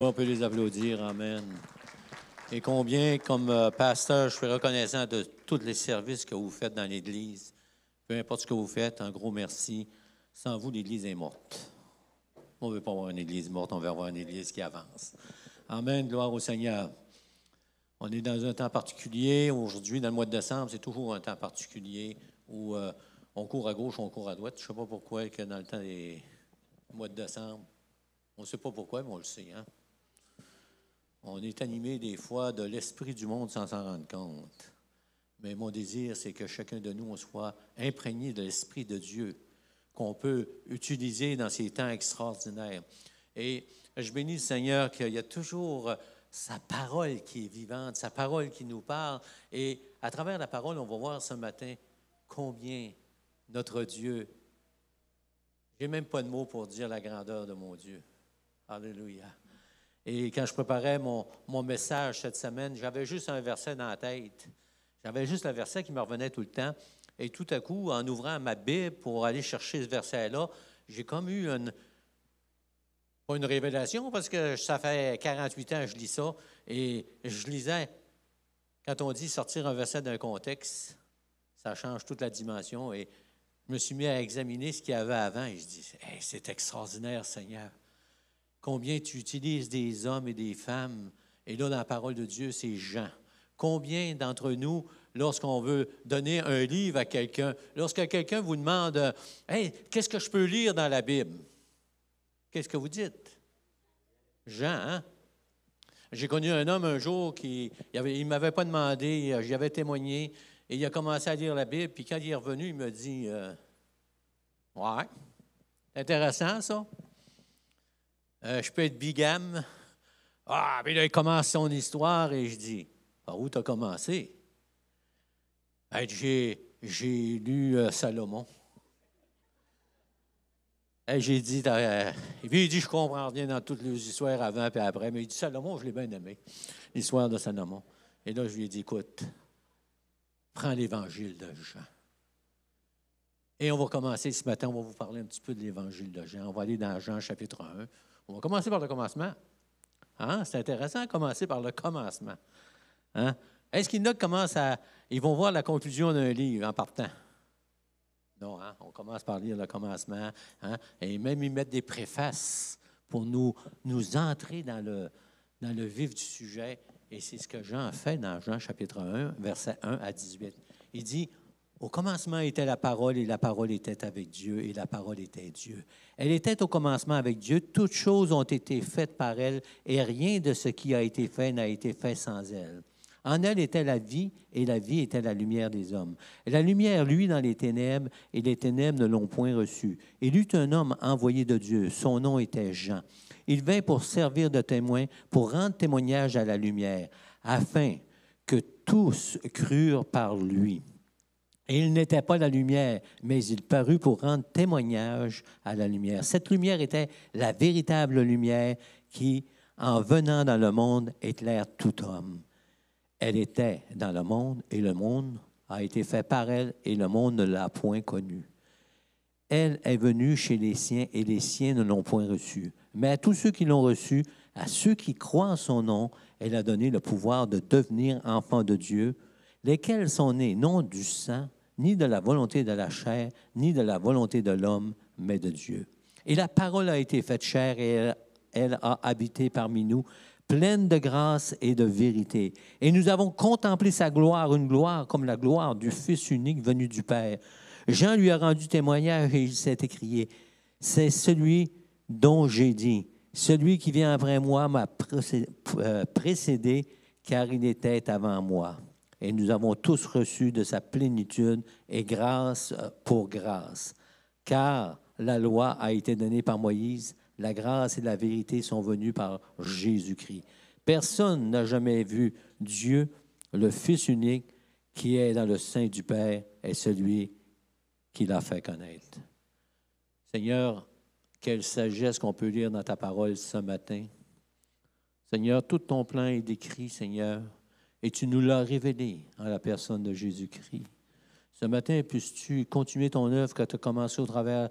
On peut les applaudir, Amen. Et combien, comme pasteur, je suis reconnaissant de tous les services que vous faites dans l'Église. Peu importe ce que vous faites, un gros merci. Sans vous, l'Église est morte. On ne veut pas avoir une Église morte, on veut avoir une Église qui avance. Amen, gloire au Seigneur. On est dans un temps particulier. Aujourd'hui, dans le mois de décembre, c'est toujours un temps particulier où on court à gauche, on court à droite. Je ne sais pas pourquoi que dans le temps des mois de décembre, on ne sait pas pourquoi, mais on le sait, hein? On est animé des fois de l'esprit du monde sans s'en rendre compte. Mais mon désir, c'est que chacun de nous, on soit imprégné de l'esprit de Dieu, qu'on peut utiliser dans ces temps extraordinaires. Et je bénis le Seigneur qu'il y a toujours sa parole qui est vivante, sa parole qui nous parle. Et à travers la parole, on va voir ce matin combien notre Dieu, je n'ai même pas de mots pour dire la grandeur de mon Dieu. Alléluia. Et quand je préparais mon message cette semaine, j'avais juste un verset dans la tête. J'avais juste le verset qui me revenait tout le temps. Et tout à coup, en ouvrant ma Bible pour aller chercher ce verset-là, j'ai comme eu pas une révélation, parce que ça fait 48 ans que je lis ça. Et je lisais, quand on dit sortir un verset d'un contexte, ça change toute la dimension. Et je me suis mis à examiner ce qu'il y avait avant. Et je dis, hey, c'est extraordinaire, Seigneur. Combien tu utilises des hommes et des femmes. Et là, dans la parole de Dieu, c'est Jean. Combien d'entre nous, lorsqu'on veut donner un livre à quelqu'un, lorsque quelqu'un vous demande « Hey, qu'est-ce que je peux lire dans la Bible? » Qu'est-ce que vous dites? Jean, hein? J'ai connu un homme un jour il ne m'avait pas demandé, j'y avais témoigné, et il a commencé à lire la Bible, puis quand il est revenu, il me dit « Ouais, c'est intéressant ça. Je peux être bigame. » Ah, mais là, il commence son histoire et je dis, par où tu as commencé? J'ai lu Salomon. J'ai dit, et puis il dit, je comprends rien dans toutes les histoires avant et après, mais il dit, Salomon, je l'ai bien aimé, l'histoire de Salomon. Et là, je lui ai dit, écoute, prends l'Évangile de Jean. Et on va commencer ce matin, on va vous parler un petit peu de l'Évangile de Jean. On va aller dans Jean chapitre 1. On va commencer par le commencement. Hein? C'est intéressant de commencer par le commencement. Hein? Est-ce qu'il y en a qui commencent ils vont voir la conclusion d'un livre en partant? Non, hein? On commence par lire le commencement. Hein? Et même ils mettent des préfaces pour nous entrer dans le vif du sujet. Et c'est ce que Jean fait dans Jean chapitre 1, versets 1 à 18. Il dit, « Au commencement était la parole, et la parole était avec Dieu, et la parole était Dieu. Elle était au commencement avec Dieu. Toutes choses ont été faites par elle, et rien de ce qui a été fait n'a été fait sans elle. En elle était la vie, et la vie était la lumière des hommes. Et la lumière luit dans les ténèbres, et les ténèbres ne l'ont point reçue. Il y eut un homme envoyé de Dieu. Son nom était Jean. Il vint pour servir de témoin, pour rendre témoignage à la lumière, afin que tous crurent par lui. Et il n'était pas la lumière, mais il parut pour rendre témoignage à la lumière. Cette lumière était la véritable lumière qui, en venant dans le monde, éclaire tout homme. Elle était dans le monde, et le monde a été fait par elle, et le monde ne l'a point connue. Elle est venue chez les siens, et les siens ne l'ont point reçue. Mais à tous ceux qui l'ont reçue, à ceux qui croient en son nom, elle a donné le pouvoir de devenir enfants de Dieu, lesquels sont nés non du sang, ni de la volonté de la chair, ni de la volonté de l'homme, mais de Dieu. Et la parole a été faite chair, et elle a habité parmi nous, pleine de grâce et de vérité. Et nous avons contemplé sa gloire, une gloire comme la gloire du Fils unique venu du Père. Jean lui a rendu témoignage et il s'est écrié, « C'est celui dont j'ai dit, celui qui vient après moi m'a précédé, car il était avant moi. » Et nous avons tous reçu de sa plénitude et grâce pour grâce. Car la loi a été donnée par Moïse, la grâce et la vérité sont venues par Jésus-Christ. Personne n'a jamais vu Dieu, le Fils unique, qui est dans le sein du Père, est celui qui l'a fait connaître. Seigneur, quelle sagesse qu'on peut lire dans ta parole ce matin. Seigneur, tout ton plan est décrit, Seigneur, et tu nous l'as révélé en la personne de Jésus-Christ. Ce matin, puisses-tu continuer ton œuvre que tu as commencée au travers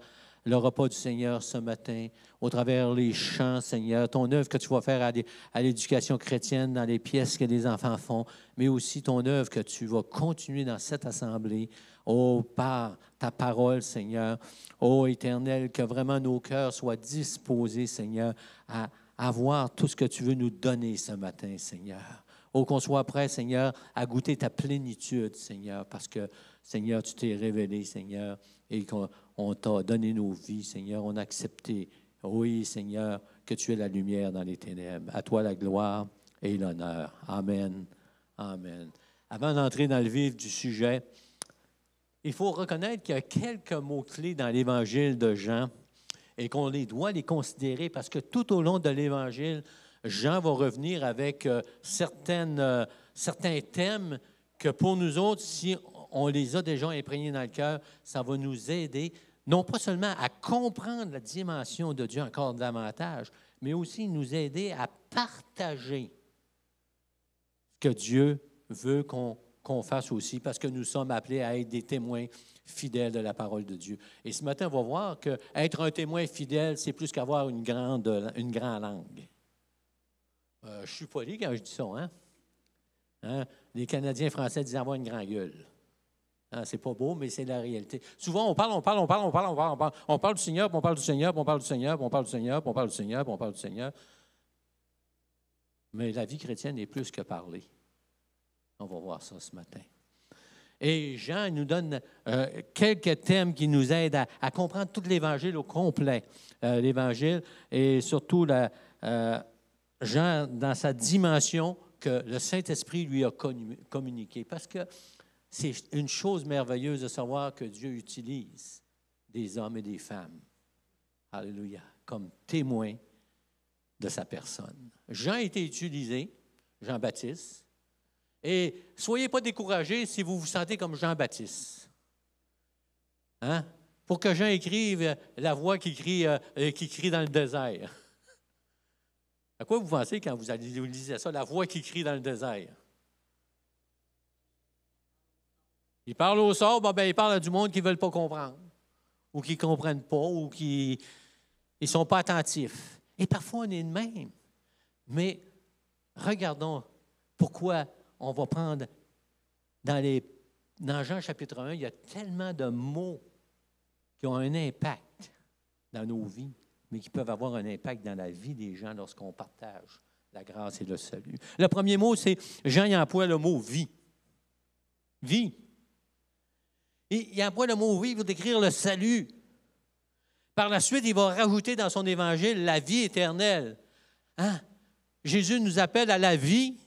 le repas du Seigneur ce matin, au travers les chants, Seigneur, ton œuvre que tu vas faire à l'éducation chrétienne, dans les pièces que les enfants font, mais aussi ton œuvre que tu vas continuer dans cette assemblée, oh, par ta parole, Seigneur. Oh, Éternel, que vraiment nos cœurs soient disposés, Seigneur, à avoir tout ce que tu veux nous donner ce matin, Seigneur. Oh, qu'on soit prêt, Seigneur, à goûter ta plénitude, Seigneur, parce que, Seigneur, tu t'es révélé, Seigneur, et qu'on t'a donné nos vies, Seigneur. On a accepté, oui, Seigneur, que tu es la lumière dans les ténèbres. À toi la gloire et l'honneur. Amen. Amen. Avant d'entrer dans le vif du sujet, il faut reconnaître qu'il y a quelques mots-clés dans l'Évangile de Jean et qu'on doit les considérer parce que tout au long de l'Évangile, Jean va revenir avec certains thèmes que pour nous autres, si on les a déjà imprégnés dans le cœur, ça va nous aider, non pas seulement à comprendre la dimension de Dieu encore davantage, mais aussi nous aider à partager ce que Dieu veut qu'on fasse aussi, parce que nous sommes appelés à être des témoins fidèles de la parole de Dieu. Et ce matin, on va voir qu'être un témoin fidèle, c'est plus qu'avoir une grande langue. Je suis poli quand je dis ça, hein? Les Canadiens français disent avoir une grande gueule. Hein, c'est pas beau, mais c'est la réalité. Souvent, on parle du Seigneur, puis on parle du Seigneur, puis on parle du Seigneur, puis on parle du Seigneur, puis on parle du Seigneur, puis on parle du Seigneur. Mais la vie chrétienne est plus que parler. On va voir ça ce matin. Et Jean nous donne quelques thèmes qui nous aident à comprendre tout l'Évangile au complet. L'Évangile et surtout Jean dans sa dimension que le Saint-Esprit lui a communiquée. Parce que c'est une chose merveilleuse de savoir que Dieu utilise des hommes et des femmes, alléluia, comme témoins de sa personne. Jean a été utilisé, Jean-Baptiste, et soyez pas découragés si vous vous sentez comme Jean-Baptiste. Hein? Pour que Jean écrive la voix qui crie dans le désert. À quoi vous pensez quand vous lisez ça, la voix qui crie dans le désert? Il parle au sort, il parle à du monde qui ne veulent pas comprendre, ou qui ne comprennent pas, ou qui ne sont pas attentifs. Et parfois, on est de même. Mais regardons pourquoi on va prendre dans Jean chapitre 1, il y a tellement de mots qui ont un impact dans nos vies, mais qui peuvent avoir un impact dans la vie des gens lorsqu'on partage la grâce et le salut. Le premier mot, c'est, Jean il emploie le mot « vie ». Vie. Et il emploie le mot « vie » pour décrire le salut. Par la suite, il va rajouter dans son évangile la vie éternelle. Hein? Jésus nous appelle à la vie,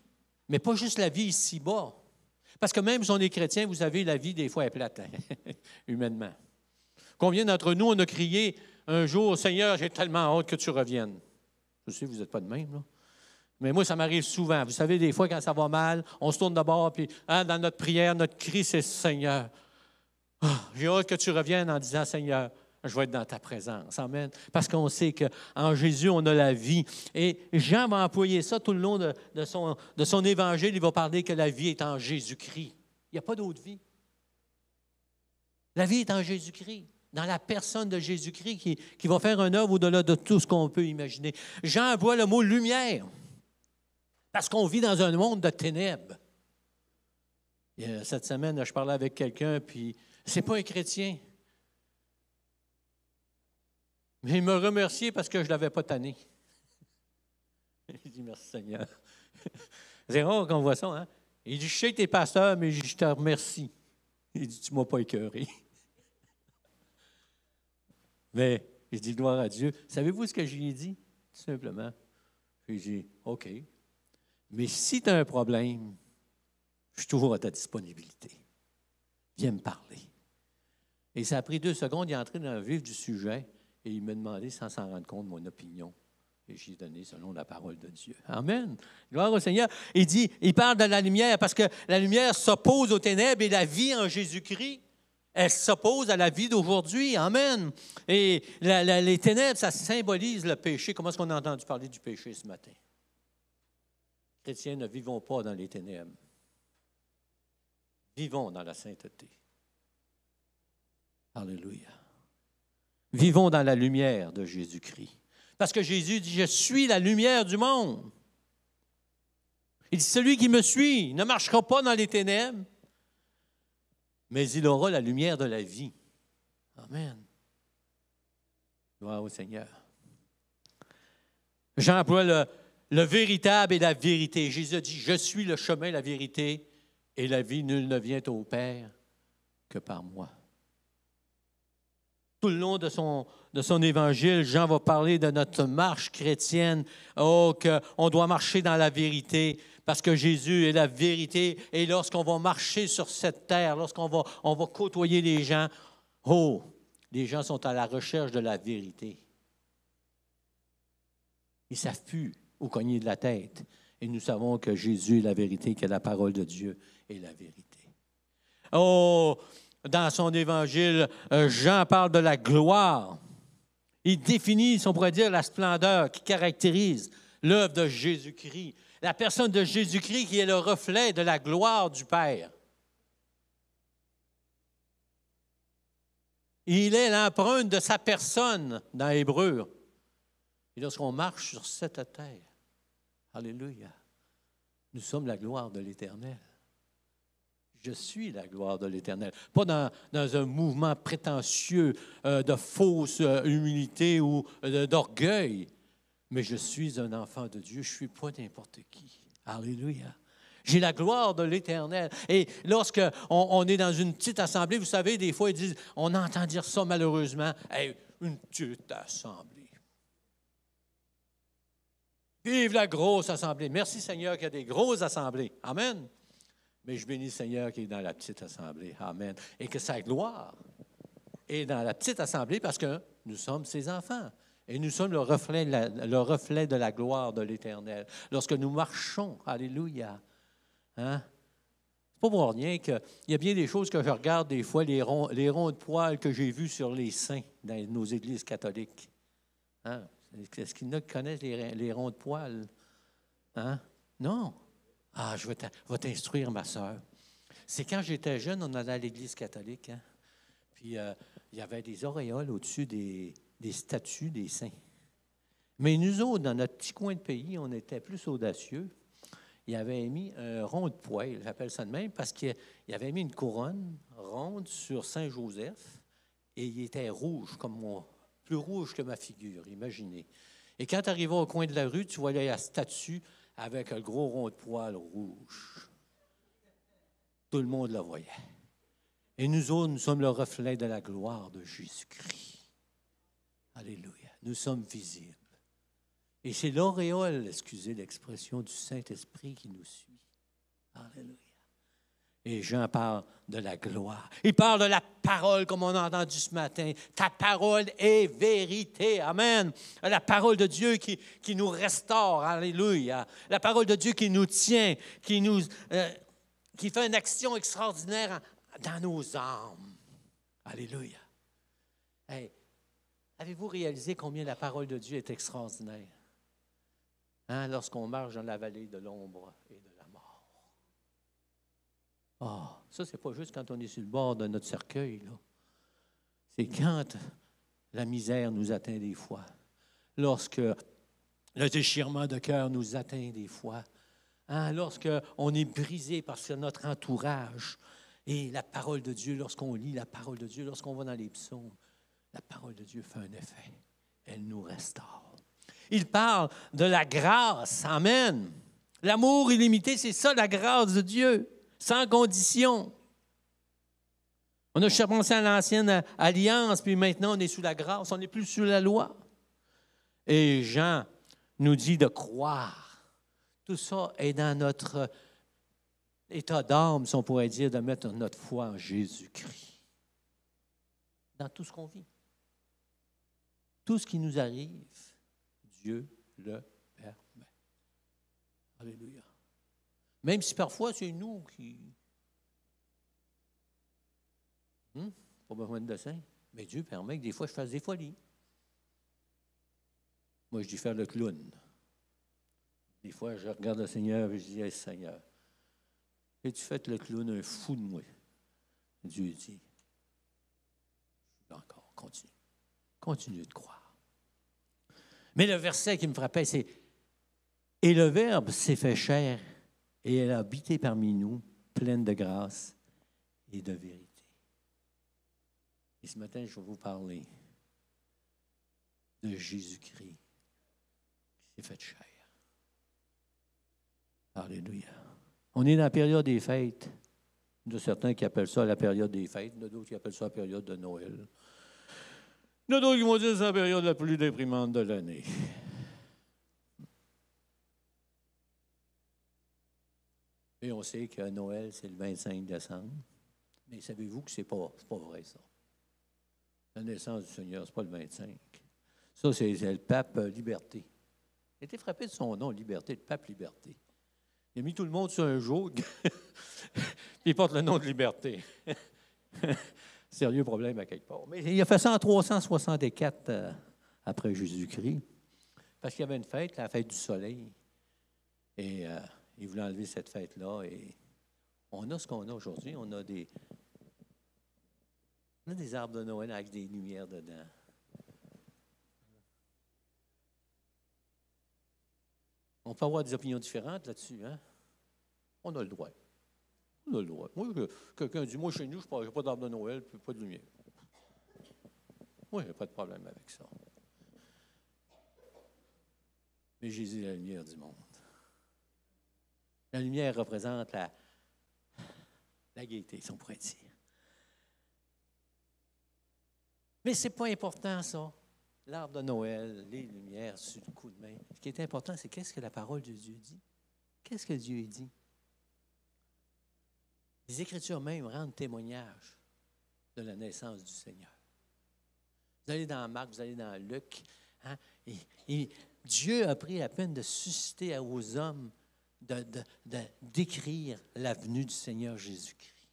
mais pas juste la vie ici-bas. Parce que même si on est chrétien, vous savez, la vie, des fois, est plate, humainement. Combien d'entre nous, on a crié un jour, « Seigneur, j'ai tellement hâte que tu reviennes. » Je sais, vous n'êtes pas de même, là. Mais moi, ça m'arrive souvent. Vous savez, des fois, quand ça va mal, on se tourne de bord, puis dans notre prière, notre cri, c'est « Seigneur, j'ai hâte que tu reviennes en disant, Seigneur, je vais être dans ta présence. » Amen. Parce qu'on sait qu'en Jésus, on a la vie. Et Jean va employer ça tout le long de son évangile. Il va parler que la vie est en Jésus-Christ. Il n'y a pas d'autre vie. La vie est en Jésus-Christ, dans la personne de Jésus-Christ qui va faire une œuvre au-delà de tout ce qu'on peut imaginer. Jean emploie le mot « lumière » parce qu'on vit dans un monde de ténèbres. Cette semaine, je parlais avec quelqu'un, puis c'est pas un chrétien. Mais il me remerciait parce que je ne l'avais pas tanné. Il dit, merci Seigneur. C'est rare qu'on voit ça, hein? Il dit, je sais que tu es pasteur, mais je te remercie. Il dit, tu ne m'as pas écœuré. Mais je dis, gloire à Dieu. Savez-vous ce que je lui ai dit? Tout simplement. J'ai dit, OK. Mais si tu as un problème, je suis toujours à ta disponibilité. Viens me parler. Et ça a pris 2 secondes, il est entré dans le vif du sujet. Et il m'a demandé, sans s'en rendre compte, mon opinion. Et j'ai donné selon la parole de Dieu. Amen. Gloire au Seigneur. Il parle de la lumière parce que la lumière s'oppose aux ténèbres et la vie en Jésus-Christ, elle s'oppose à la vie d'aujourd'hui. Amen. Et les ténèbres, ça symbolise le péché. Comment est-ce qu'on a entendu parler du péché ce matin? Les chrétiens ne vivons pas dans les ténèbres. Vivons dans la sainteté. Alléluia. Vivons dans la lumière de Jésus-Christ. Parce que Jésus dit, je suis la lumière du monde. Il dit, celui qui me suit ne marchera pas dans les ténèbres, mais il aura la lumière de la vie. Amen. Gloire au Seigneur. J'emploie le véritable et la vérité. Jésus a dit, je suis le chemin, la vérité et la vie. Nul ne vient au Père que par moi. Tout le long de son évangile, Jean va parler de notre marche chrétienne. Oh, qu'on doit marcher dans la vérité parce que Jésus est la vérité. Et lorsqu'on va marcher sur cette terre, lorsqu'on va côtoyer les gens, oh, les gens sont à la recherche de la vérité. Ils ne savent plus où cogner de la tête. Et nous savons que Jésus est la vérité, que la parole de Dieu est la vérité. Oh, dans son évangile, Jean parle de la gloire. Il définit, si on pourrait dire, la splendeur qui caractérise l'œuvre de Jésus-Christ. La personne de Jésus-Christ qui est le reflet de la gloire du Père. Il est l'empreinte de sa personne dans Hébreu. Et lorsqu'on marche sur cette terre, alléluia, nous sommes la gloire de l'Éternel. Je suis la gloire de l'Éternel. Pas dans un mouvement prétentieux de fausse humilité ou d'orgueil, mais je suis un enfant de Dieu. Je ne suis pas n'importe qui. Alléluia. J'ai la gloire de l'Éternel. Et lorsqu'on est dans une petite assemblée, vous savez, des fois, ils disent, on entend dire ça malheureusement, hey, une petite assemblée. Vive la grosse assemblée. Merci Seigneur qu'il y a des grosses assemblées. Amen. Mais je bénis le Seigneur qui est dans la petite assemblée. Amen. Et que sa gloire est dans la petite assemblée parce que nous sommes ses enfants. Et nous sommes le reflet de la gloire de l'Éternel. Lorsque nous marchons, alléluia. Hein? C'est pas pour rien qu'il y a bien des choses que je regarde des fois, les ronds de poils que j'ai vus sur les saints dans nos églises catholiques. Hein? Est-ce qu'il y en a qui connaissent les ronds de poils? Hein? Non. Ah, je vais t'instruire, ma sœur. C'est quand j'étais jeune, on allait à l'église catholique. Hein? Puis, il y avait des auréoles au-dessus des statues des saints. Mais nous autres, dans notre petit coin de pays, on était plus audacieux. Il avait mis un rond de poil, j'appelle ça de même, parce qu'il avait mis une couronne ronde sur Saint-Joseph et il était rouge comme moi. Plus rouge que ma figure, imaginez. Et quand tu arrivais au coin de la rue, tu voyais la statue avec un gros rond de poil rouge. Tout le monde le voyait. Et nous autres, nous sommes le reflet de la gloire de Jésus-Christ. Alléluia. Nous sommes visibles. Et c'est l'auréole, excusez l'expression, du Saint-Esprit qui nous suit. Alléluia. Et Jean parle de la gloire. Il parle de la parole, comme on a entendu ce matin. Ta parole est vérité. Amen. La parole de Dieu qui nous restaure. Alléluia. La parole de Dieu qui nous tient, qui fait une action extraordinaire dans nos âmes. Alléluia. Hey, avez-vous réalisé combien la parole de Dieu est extraordinaire? Hein, lorsqu'on marche dans la vallée de l'ombre et de la mort. Oh, ça, c'est pas juste quand on est sur le bord de notre cercueil, là. C'est quand la misère nous atteint des fois, lorsque le déchirement de cœur nous atteint des fois, hein, lorsqu'on est brisé par notre entourage. Et la parole de Dieu, lorsqu'on lit la parole de Dieu, lorsqu'on va dans les psaumes, la parole de Dieu fait un effet. Elle nous restaure. Il parle de la grâce. Amen. L'amour illimité, c'est ça, la grâce de Dieu, sans condition. On a pensé à l'ancienne alliance, puis maintenant on est sous la grâce, on n'est plus sous la loi. Et Jean nous dit de croire. Tout ça est dans notre état d'âme, si on pourrait dire, de mettre notre foi en Jésus-Christ. Dans tout ce qu'on vit. Tout ce qui nous arrive, Dieu le permet. Alléluia. Même si parfois c'est nous qui... Pas besoin de dessin. Mais Dieu permet que des fois je fasse des folies. Moi, je dis faire le clown. Des fois, je regarde le Seigneur et je dis, hey, Seigneur, es-tu fait le clown un fou de moi? Dieu dit, encore, continue. Continuez de croire. Mais le verset qui me frappait, c'est « Et le Verbe s'est fait chair, et elle a habité parmi nous, pleine de grâce et de vérité. » Et ce matin, je vais vous parler de Jésus-Christ qui s'est fait chair. Alléluia. On est dans la période des fêtes. Il y a certains qui appellent ça la période des fêtes, il y en a d'autres qui appellent ça la période de Noël. Il y en a d'autres qui vont dire que c'est la période la plus déprimante de l'année. Et on sait que Noël, c'est le 25 décembre. Mais savez-vous que c'est pas vrai, ça? La naissance du Seigneur, ce n'est pas le 25. Ça, c'est le pape Liberté. Il a été frappé de son nom, Liberté, le pape Liberté. Il a mis tout le monde sur un joug, puis il porte le nom de Liberté. Sérieux problème à quelque part. Mais il a fait ça en 364 après Jésus-Christ, parce qu'il y avait une fête, la fête du soleil. Et il voulait enlever cette fête-là. Et on a ce qu'on a aujourd'hui. On a des arbres de Noël avec des lumières dedans. On peut avoir des opinions différentes là-dessus, hein? On a le droit. On a le droit. Moi, quelqu'un dit, moi, chez nous, je n'ai pas d'arbre de Noël, puis pas de lumière. Moi, il n'y a pas de problème avec ça. Mais Jésus est la lumière du monde. La lumière représente la gaieté, si on pourrait dire. Mais ce n'est pas important, ça. L'arbre de Noël, les lumières sur le coup de main. Ce qui est important, c'est qu'est-ce que la parole de Dieu dit. Qu'est-ce que Dieu dit? Les Écritures même rendent témoignage de la naissance du Seigneur. Vous allez dans Marc, vous allez dans Luc, hein, et Dieu a pris la peine de susciter aux hommes d'écrire la venue du Seigneur Jésus-Christ.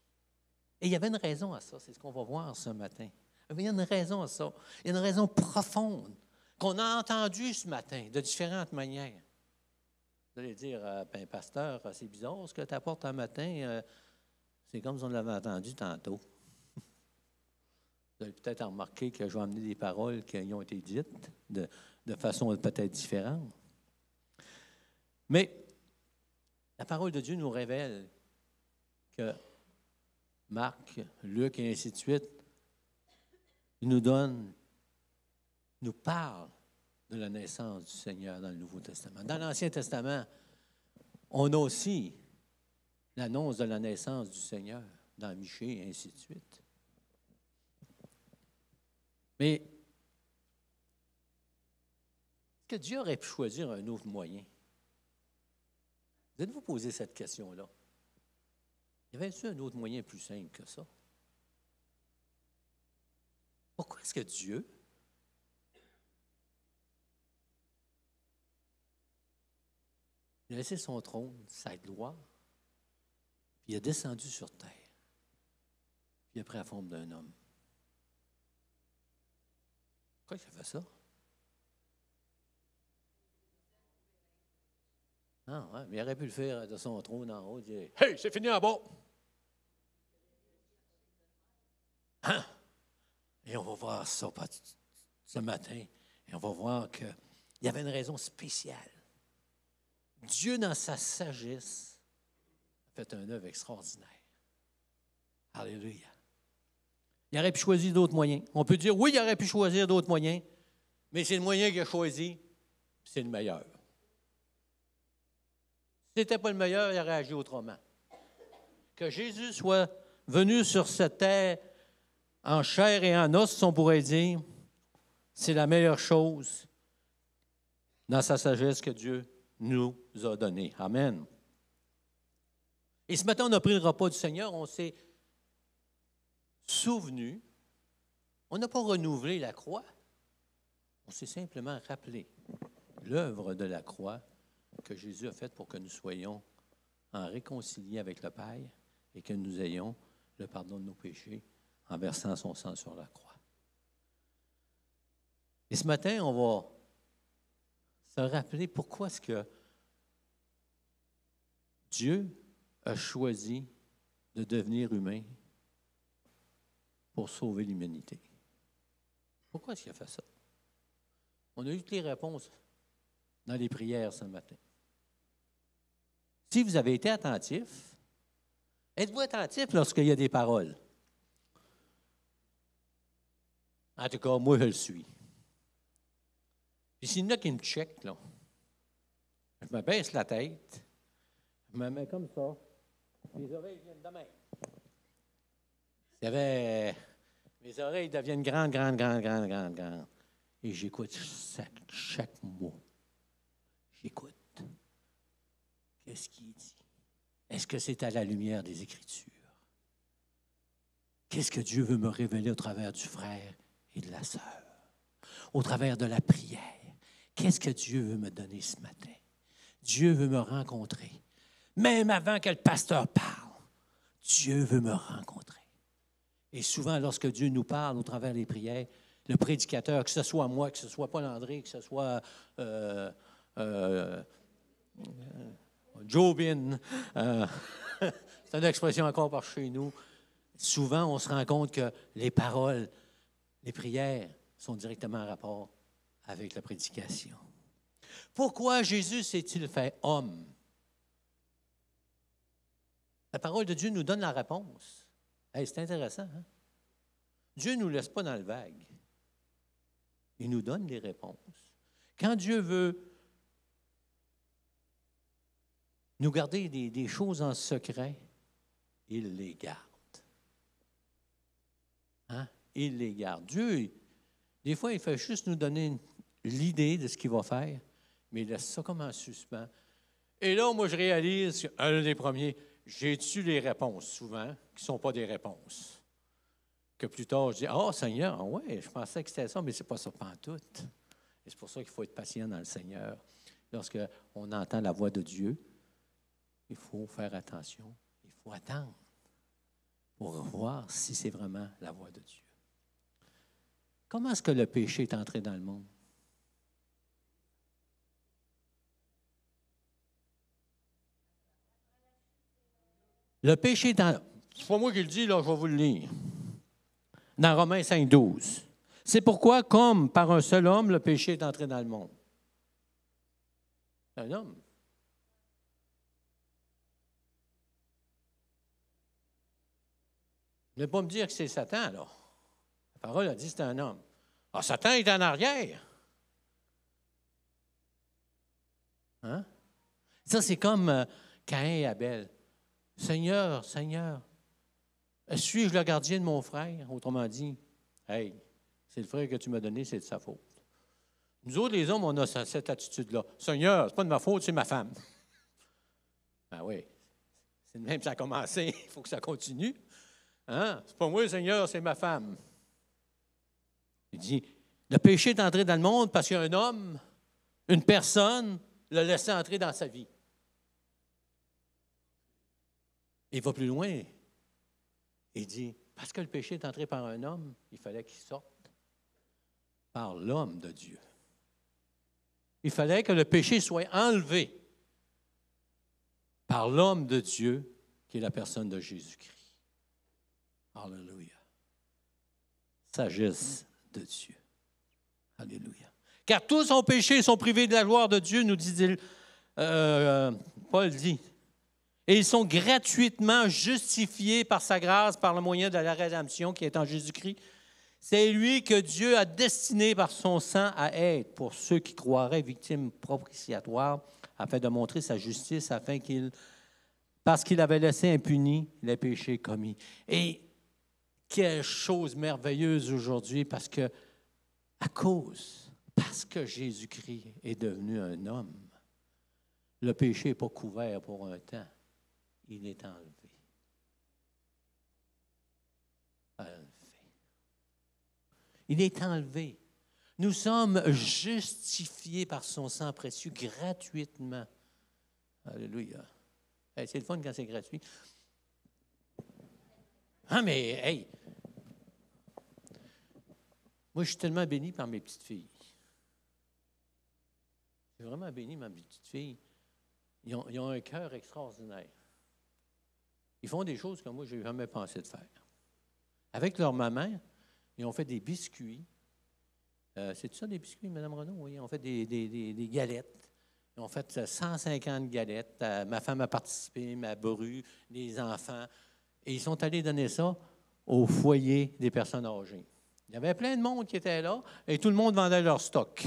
Et il y avait une raison à ça, c'est ce qu'on va voir ce matin. Il y a une raison à ça. Il y a une raison profonde qu'on a entendue ce matin de différentes manières. Vous allez dire, ben, pasteur, c'est bizarre ce que tu apportes un matin. C'est comme si on l'avait entendu tantôt. Vous avez peut-être remarqué que je vais amener des paroles qui ont été dites de façon peut-être différente. Mais la parole de Dieu nous révèle que Marc, Luc et ainsi de suite, il nous parle de la naissance du Seigneur dans le Nouveau Testament. Dans l'Ancien Testament, on a aussi l'annonce de la naissance du Seigneur dans Michée et ainsi de suite. Mais est-ce que Dieu aurait pu choisir un autre moyen? Vous êtes-vous posé cette question-là? Y avait-il un autre moyen plus simple que ça? Pourquoi est-ce que Dieu a laissé son trône, sa gloire, puis il est descendu sur terre, puis il a pris la forme d'un homme? Pourquoi il a fait ça? Ah, ouais, mais il aurait pu le faire de son trône en haut, dire « Hey, c'est fini en bas! » Hein? Et on va voir ça ce matin, et on va voir qu'il y avait une raison spéciale. Dieu, dans sa sagesse, a fait un œuvre extraordinaire. Alléluia. Il aurait pu choisir d'autres moyens. On peut dire, oui, il aurait pu choisir d'autres moyens, mais c'est le moyen qu'il a choisi, c'est le meilleur. Si ce n'était pas le meilleur, il aurait agi autrement. Que Jésus soit venu sur cette terre en chair et en os, si on pourrait dire, c'est la meilleure chose dans sa sagesse que Dieu nous a donnée. Amen. Et ce matin, on a pris le repas du Seigneur, on s'est souvenu, on n'a pas renouvelé la croix, on s'est simplement rappelé l'œuvre de la croix que Jésus a faite pour que nous soyons en réconciliés avec le Père et que nous ayons le pardon de nos péchés en versant son sang sur la croix. Et ce matin, on va se rappeler pourquoi est-ce que Dieu a choisi de devenir humain pour sauver l'humanité. Pourquoi est-ce qu'il a fait ça? On a eu toutes les réponses dans les prières ce matin. Si vous avez été attentif, êtes-vous attentif lorsqu'il y a des paroles? En tout cas, moi, je le suis. Puis s'il y en a qui me checkent, là, je me baisse la tête, je me mets comme ça, les oreilles viennent de même. Mes oreilles deviennent grandes, grandes, grandes, grandes, grandes, grandes. Et j'écoute chaque mot. J'écoute. Qu'est-ce qu'il dit? Est-ce que c'est à la lumière des Écritures? Qu'est-ce que Dieu veut me révéler au travers du frère et de la sœur? Au travers de la prière? Qu'est-ce que Dieu veut me donner ce matin? Dieu veut me rencontrer. Même avant que le pasteur parle, Dieu veut me rencontrer. Et souvent, lorsque Dieu nous parle au travers des prières, le prédicateur, que ce soit moi, que ce soit Paul-André, que ce soit Jobin, c'est une expression encore par chez nous, souvent on se rend compte que les paroles, les prières sont directement en rapport avec la prédication. Pourquoi Jésus s'est-il fait homme? La parole de Dieu nous donne la réponse. Hey, c'est intéressant, hein? Dieu ne nous laisse pas dans le vague. Il nous donne des réponses. Quand Dieu veut nous garder des choses en secret, il les garde. Hein? Il les garde. Dieu, des fois, il fait juste nous donner l'idée de ce qu'il va faire, mais il laisse ça comme en suspens. Et là, moi, je réalise, un des premiers, j'ai-tu les réponses souvent qui ne sont pas des réponses? Que plus tard, je dis, « Ah, Seigneur, oui, je pensais que c'était ça, mais ce n'est pas ça pantoute. » Et c'est pour ça qu'il faut être patient dans le Seigneur. Lorsqu'on entend la voix de Dieu, il faut faire attention, il faut attendre pour voir si c'est vraiment la voix de Dieu. Comment est-ce que le péché est entré dans le monde? Le péché est entré. C'est pas moi qui le dis, là, je vais vous le lire. Dans Romains 5, 12. C'est pourquoi, comme par un seul homme, le péché est entré dans le monde. Un homme. Ne pas me dire que c'est Satan, là. La parole a dit que c'est un homme. Ah, Satan est en arrière. Hein? Ça, c'est comme Caïn et Abel. Seigneur, Seigneur, suis-je le gardien de mon frère? Autrement dit, hey, c'est le frère que tu m'as donné, c'est de sa faute. Nous autres, les hommes, on a cette attitude-là. Seigneur, c'est pas de ma faute, c'est ma femme. Ben oui, c'est de même que ça a commencé, il faut que ça continue. Hein? C'est pas moi, Seigneur, c'est ma femme. Il dit, le péché est entré dans le monde parce qu'un homme, une personne, l'a laissé entrer dans sa vie. Il va plus loin. Il dit, parce que le péché est entré par un homme, il fallait qu'il sorte par l'homme de Dieu. Il fallait que le péché soit enlevé par l'homme de Dieu, qui est la personne de Jésus-Christ. Alléluia. Sagesse de Dieu. Alléluia. Car tous ont péché et sont privés de la gloire de Dieu, nous dit Paul dit. Et ils sont gratuitement justifiés par sa grâce, par le moyen de la rédemption qui est en Jésus-Christ. C'est lui que Dieu a destiné par son sang à être pour ceux qui croiraient victimes propitiatoires, afin de montrer sa justice, parce qu'il avait laissé impunis les péchés commis. Et quelle chose merveilleuse aujourd'hui, parce que Jésus-Christ est devenu un homme, le péché n'est pas couvert pour un temps. Il est enlevé. Il est enlevé. Nous sommes justifiés par son sang précieux gratuitement. Alléluia. Hey, c'est le fun quand c'est gratuit. Ah, mais, hey, moi, je suis tellement béni par mes petites filles. Je suis vraiment béni, ma petite fille. Ils ont un cœur extraordinaire. Ils font des choses que moi, je n'ai jamais pensé de faire. Avec leur maman, ils ont fait des biscuits C'est ça des biscuits, Mme Renaud? Oui, on fait des galettes. Ils ont fait 150 galettes. Ma femme a participé, ma bru, les enfants. Et ils sont allés donner ça au foyer des personnes âgées. Il y avait plein de monde qui était là et tout le monde vendait leur stock.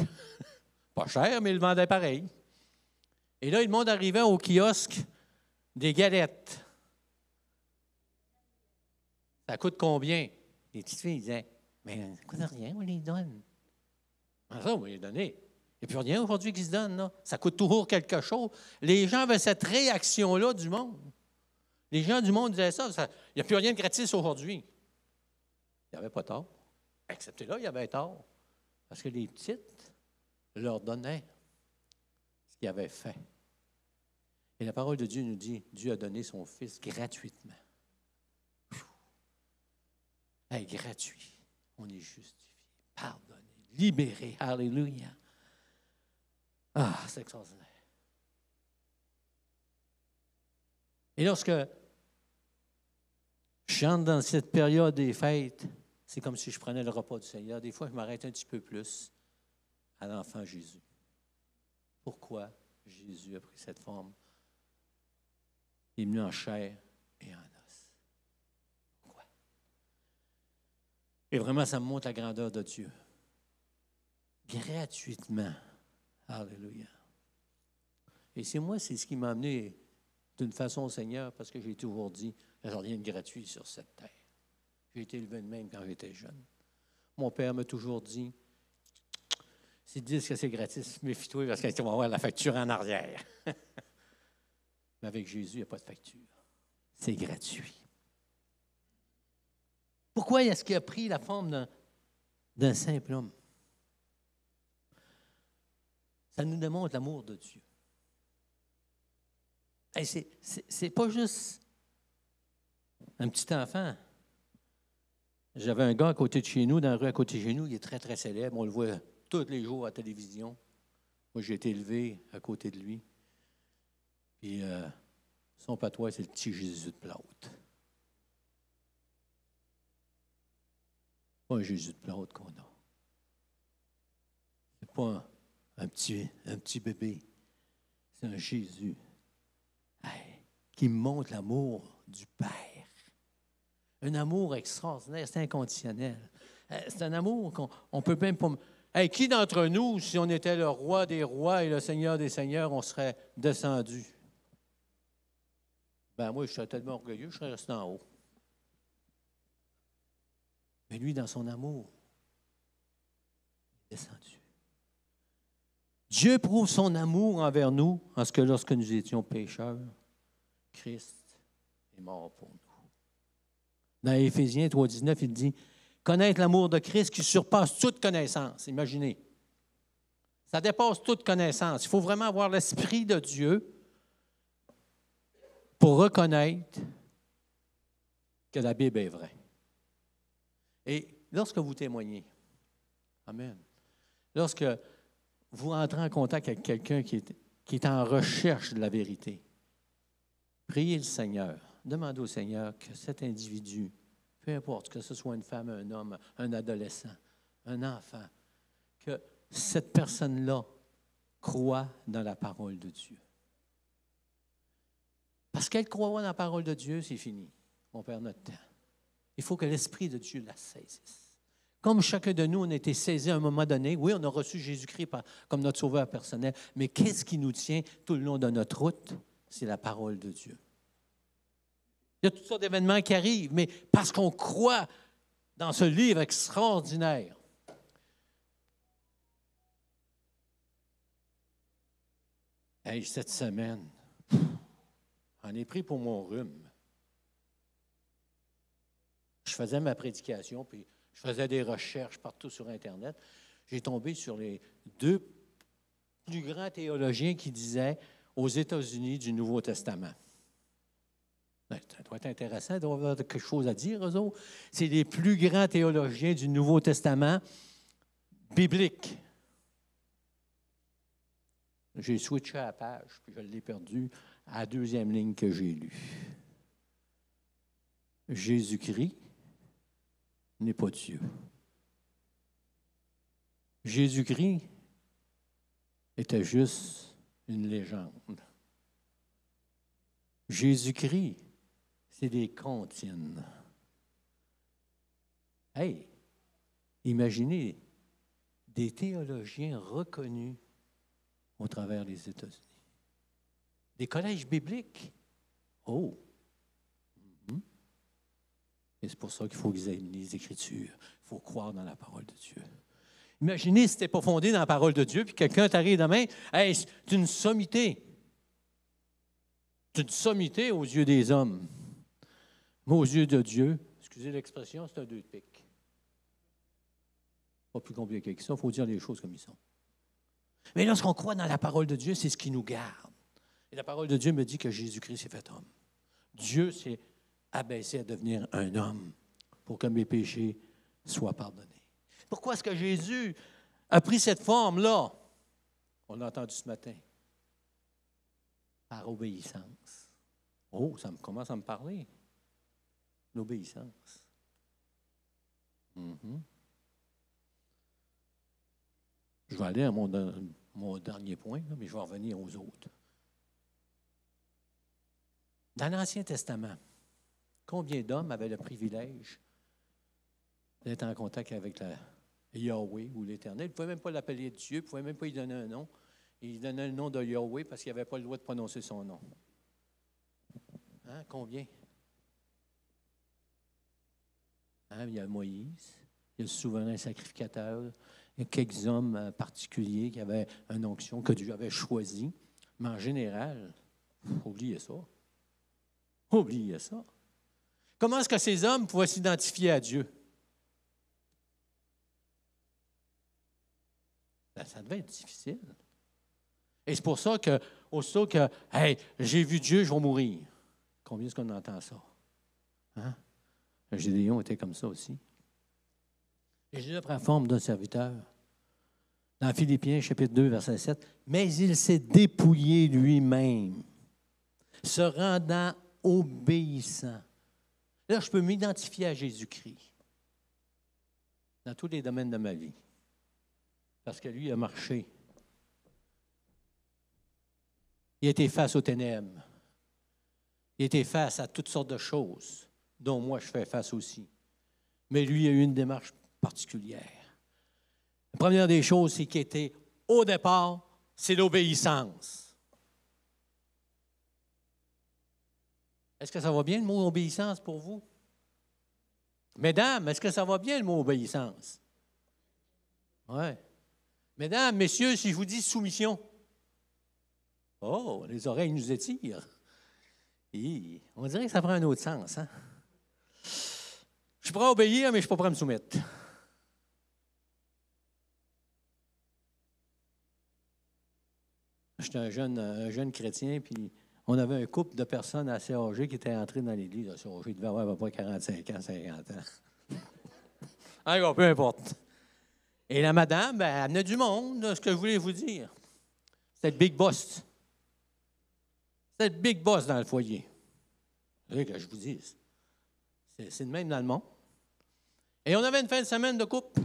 Pas cher, mais ils le vendaient pareil. Et là, le monde arrivait au kiosque des galettes. Ça coûte combien? Les petites filles disaient, mais ça coûte rien, on les donne. Ça, on va les donner. Il n'y a plus rien aujourd'hui qui se donne, là. Ça coûte toujours quelque chose. Les gens avaient cette réaction-là du monde. Les gens du monde disaient ça. Il n'y a plus rien de gratis aujourd'hui. Il n'y avait pas tort. Excepté là, il y avait tort. Parce que les petites leur donnaient ce qu'ils avaient fait. Et la parole de Dieu nous dit, Dieu a donné son Fils gratuitement. Hey, gratuit. On est justifié, pardonné, libéré. Alléluia. Ah, c'est extraordinaire. Et lorsque je entre dans cette période des fêtes, c'est comme si je prenais le repas du Seigneur. Des fois, je m'arrête un petit peu plus à l'enfant Jésus. Pourquoi Jésus a pris cette forme? Il est venu en chair et en os. Pourquoi? Et vraiment, ça me montre la grandeur de Dieu. Gratuitement. Alléluia. Et c'est ce qui m'a amené d'une façon au Seigneur, parce que j'ai toujours dit, il n'y a rien de gratuit sur cette terre. J'ai été élevé de même quand j'étais jeune. Mon père m'a toujours dit, s'ils disent que c'est gratis, méfie-toi parce qu'ils vont avoir la facture en arrière. Mais avec Jésus, il n'y a pas de facture. C'est gratuit. Pourquoi est-ce qu'il a pris la forme d'un simple homme? Ça nous démontre l'amour de Dieu. Et c'est pas juste un petit enfant. J'avais un gars à côté de chez nous, dans la rue à côté de chez nous, il est très, très célèbre. On le voit tous les jours à la télévision. Moi, j'ai été élevé à côté de lui. Puis son patois, c'est le petit Jésus de plâtre. Pas un Jésus de plâtre qu'on a. C'est pas un petit bébé. C'est un Jésus qui montre l'amour du Père. Un amour extraordinaire, c'est inconditionnel. C'est un amour qu'on ne peut même pas... Qui d'entre nous, si on était le roi des rois et le Seigneur des seigneurs, on serait descendu? Ben moi, je serais tellement orgueilleux, je serais resté en haut. Mais lui, dans son amour, il est descendu. Dieu prouve son amour envers nous en ce que lorsque nous étions pécheurs, Christ est mort pour nous. Dans Éphésiens 3,19, il dit « Connaître l'amour de Christ qui surpasse toute connaissance. » Imaginez. Ça dépasse toute connaissance. Il faut vraiment avoir l'Esprit de Dieu pour reconnaître que la Bible est vraie. Et lorsque vous témoignez, amen, lorsque vous entrez en contact avec quelqu'un qui est en recherche de la vérité, priez le Seigneur. Demandez au Seigneur que cet individu, peu importe, que ce soit une femme, un homme, un adolescent, un enfant, que cette personne-là croit dans la parole de Dieu. Parce qu'elle croit dans la parole de Dieu, c'est fini. On perd notre temps. Il faut que l'Esprit de Dieu la saisisse. Comme chacun de nous, on a été saisi à un moment donné. Oui, on a reçu Jésus-Christ comme notre sauveur personnel, mais qu'est-ce qui nous tient tout le long de notre route? C'est la parole de Dieu. Il y a toutes sortes d'événements qui arrivent, mais parce qu'on croit dans ce livre extraordinaire. Hey, cette semaine, j'en ai pris pour mon rhume. Je faisais ma prédication, puis je faisais des recherches partout sur Internet. J'ai tombé sur les 2 plus grands théologiens qui disaient aux États-Unis du Nouveau Testament. Ça doit être intéressant, il doit y avoir quelque chose à dire, eux autres. C'est les plus grands théologiens du Nouveau Testament biblique. J'ai switché à la page, puis je l'ai perdu à la 2e ligne que j'ai lue. Jésus-Christ n'est pas Dieu. Jésus-Christ était juste une légende. Jésus-Christ, c'est des comptines. Hey, imaginez des théologiens reconnus au travers des États-Unis. Des collèges bibliques. Oh! Et c'est pour ça qu'il faut examiner les Écritures. Il faut croire dans la parole de Dieu. Imaginez si tu n'es pas fondé dans la parole de Dieu, puis quelqu'un t'arrive demain, hey, c'est une sommité. C'est une sommité aux yeux des hommes. Mais aux yeux de Dieu, excusez l'expression, c'est un 2 de pique. Pas plus compliqué que ça, il faut dire les choses comme ils sont. Mais lorsqu'on croit dans la parole de Dieu, c'est ce qui nous garde. Et la parole de Dieu me dit que Jésus-Christ s'est fait homme. Dieu s'est abaissé à devenir un homme pour que mes péchés soient pardonnés. Pourquoi est-ce que Jésus a pris cette forme-là? On l'a entendu ce matin. Par obéissance. Oh, ça commence à me parler. L'obéissance. Je vais aller à mon dernier point, là, mais je vais revenir aux autres. Dans l'Ancien Testament, combien d'hommes avaient le privilège d'être en contact avec Yahweh ou l'Éternel? Ils ne pouvaient même pas l'appeler Dieu, ils ne pouvaient même pas lui donner un nom. Il donnait le nom de Yahweh parce qu'il n'avait pas le droit de prononcer son nom. Hein? Combien? Hein? Il y a Moïse, il y a le souverain sacrificateur, il y a quelques hommes particuliers qui avaient une onction que Dieu avait choisie. Mais en général, oubliez ça. Oubliez ça. Comment est-ce que ces hommes pouvaient s'identifier à Dieu? Ça devait être difficile. Et c'est pour ça que, aussitôt que, hey, j'ai vu Dieu, je vais mourir. Combien est-ce qu'on entend ça? Hein? Gédéon était comme ça aussi. Et Jésus prend la forme d'un serviteur. Dans Philippiens, chapitre 2, verset 7, mais il s'est dépouillé lui-même, se rendant obéissant. Là, je peux m'identifier à Jésus-Christ dans tous les domaines de ma vie. Parce que lui a marché. Il a été face aux ténèbres. Il a été face à toutes sortes de choses, dont moi je fais face aussi. Mais lui a eu une démarche particulière. La première des choses, c'est qu'il était, au départ, c'est l'obéissance. Est-ce que ça va bien le mot obéissance pour vous? Mesdames, est-ce que ça va bien le mot obéissance? Oui. Mesdames, messieurs, si je vous dis soumission. Oh, les oreilles nous étirent. Et on dirait que ça prend un autre sens. Hein? Je suis prêt à obéir, mais je ne suis pas prêt à me soumettre. J'étais un jeune chrétien, puis on avait un couple de personnes assez âgées qui étaient entrées dans l'Église. Assez âgées, ils devaient avoir à peu près 45 ans, 50 ans. Alors, peu importe. Et la madame, ben, elle amenait du monde, ce que je voulais vous dire. C'était le big boss. C'était le big boss dans le foyer. Vous savez que je vous dis. C'est le même dans le monde. Et on avait une fin de semaine de couple.